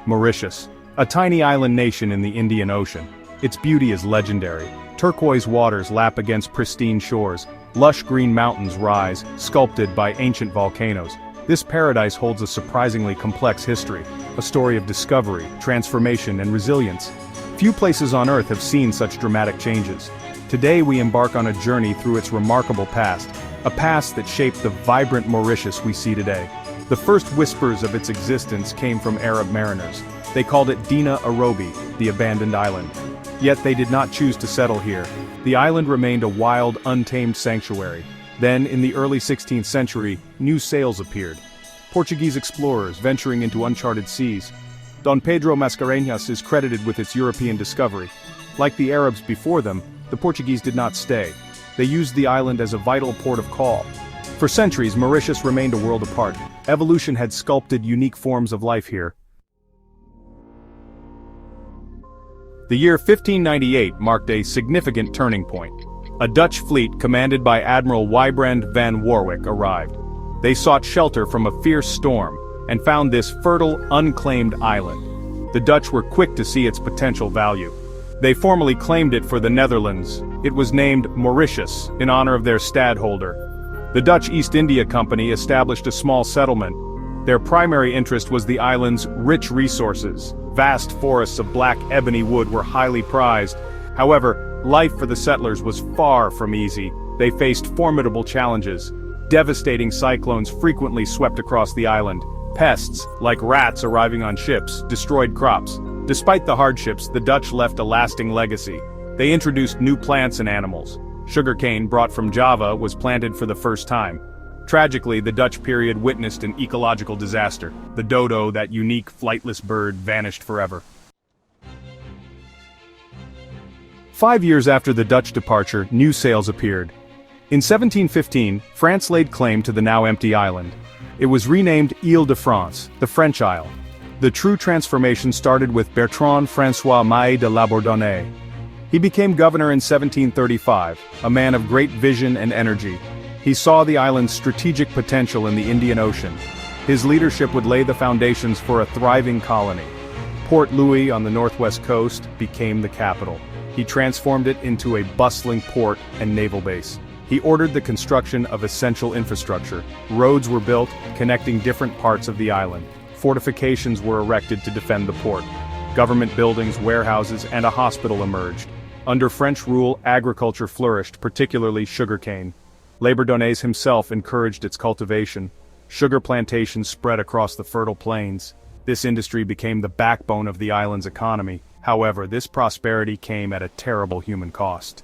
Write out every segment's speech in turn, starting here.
Mauritius, a tiny island nation in the Indian Ocean. Its beauty is legendary. Turquoise waters lap against pristine shores, lush green mountains rise, sculpted by ancient volcanoes. This paradise holds a surprisingly complex history, a story of discovery, transformation, and resilience. Few places on Earth have seen such dramatic changes. Today we embark on a journey through its remarkable past, a past that shaped the vibrant Mauritius we see today. The first whispers of its existence came from Arab mariners. They called it Dina Arobi, the abandoned island. Yet they did not choose to settle here. The island remained a wild, untamed sanctuary. Then, in the early 16th century, new sails appeared. Portuguese explorers venturing into uncharted seas. Don Pedro Mascarenhas is credited with its European discovery. Like the Arabs before them, the Portuguese did not stay. They used the island as a vital port of call. For centuries, Mauritius remained a world apart. Evolution had sculpted unique forms of life here. The year 1598 marked a significant turning point. A Dutch fleet commanded by Admiral Wybrand van Warwick arrived. They sought shelter from a fierce storm, and found this fertile, unclaimed island. The Dutch were quick to see its potential value. They formally claimed it for the Netherlands. It was named Mauritius, in honor of their stadholder. The Dutch East India Company established a small settlement. Their primary interest was the island's rich resources. Vast forests of black ebony wood were highly prized. However, life for the settlers was far from easy. They faced formidable challenges. Devastating cyclones frequently swept across the island. Pests, like rats arriving on ships, destroyed crops. Despite the hardships, the Dutch left a lasting legacy. They introduced new plants and animals. Sugarcane, brought from Java, was planted for the first time. Tragically, the Dutch period witnessed an ecological disaster. The dodo, that unique flightless bird, vanished forever. 5 years after the Dutch departure, new sails appeared. In 1715, France laid claim to the now empty island. It was renamed Île-de-France, the French Isle. The true transformation started with Bertrand François Maé de la Bourdonnais. He became governor in 1735, a man of great vision and energy. He saw the island's strategic potential in the Indian Ocean. His leadership would lay the foundations for a thriving colony. Port Louis on the northwest coast became the capital. He transformed it into a bustling port and naval base. He ordered the construction of essential infrastructure. Roads were built, connecting different parts of the island. Fortifications were erected to defend the port. Government buildings, warehouses, and a hospital emerged. Under French rule, agriculture flourished, particularly sugarcane. Bourdonnais himself encouraged its cultivation. Sugar plantations spread across the fertile plains. This industry became the backbone of the island's economy. However, this prosperity came at a terrible human cost.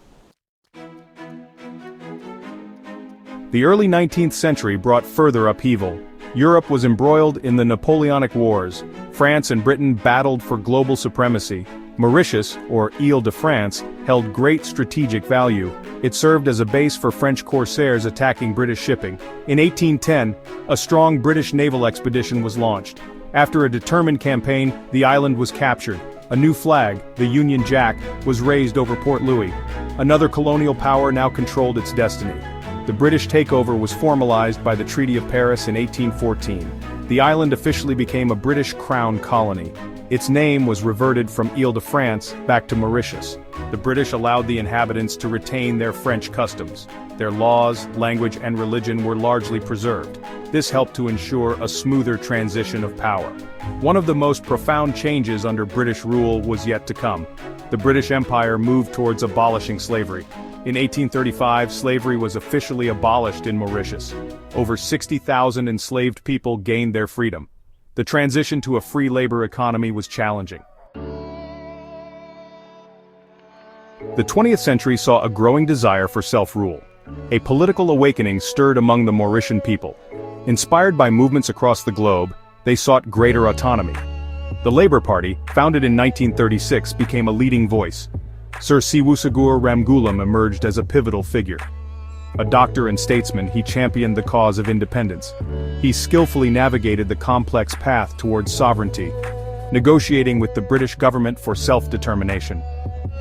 The early 19th century brought further upheaval. Europe was embroiled in the Napoleonic Wars. France and Britain battled for global supremacy. Mauritius, or Île-de-France, held great strategic value. It served as a base for French corsairs attacking British shipping. In 1810, a strong British naval expedition was launched. After a determined campaign, the island was captured. A new flag, the Union Jack, was raised over Port Louis. Another colonial power now controlled its destiny. The British takeover was formalized by the Treaty of Paris in 1814. The island officially became a British Crown colony. Its name was reverted from Île-de-France back to Mauritius. The British allowed the inhabitants to retain their French customs. Their laws, language, and religion were largely preserved. This helped to ensure a smoother transition of power. One of the most profound changes under British rule was yet to come. The British Empire moved towards abolishing slavery. In 1835, slavery was officially abolished in Mauritius. Over 60,000 enslaved people gained their freedom. The transition to a free labor economy was challenging. The 20th century saw a growing desire for self-rule. A political awakening stirred among the Mauritian people. Inspired by movements across the globe, they sought greater autonomy. The Labour Party, founded in 1936, became a leading voice. Sir Siwusagur Ramgoolam emerged as a pivotal figure. A doctor and statesman, he championed the cause of independence. He skillfully navigated the complex path towards sovereignty, negotiating with the British government for self-determination.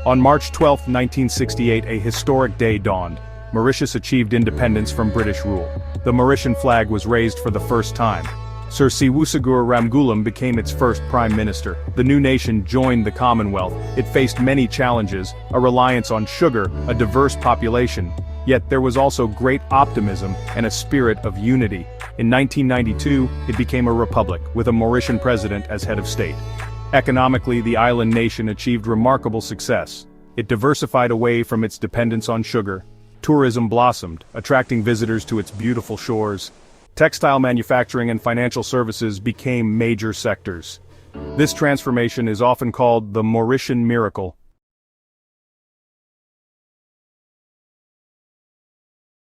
On March 12, 1968, a historic day dawned. Mauritius achieved independence from British rule. The Mauritian flag was raised for the first time. Sir Siwusagur Ramgoolam became its first prime minister. The new nation joined the Commonwealth. It faced many challenges, a reliance on sugar, a diverse population. Yet there was also great optimism and a spirit of unity. In 1992, it became a republic, with a Mauritian president as head of state. Economically, the island nation achieved remarkable success. It diversified away from its dependence on sugar. Tourism blossomed, attracting visitors to its beautiful shores. Textile manufacturing and financial services became major sectors. This transformation is often called the Mauritian miracle.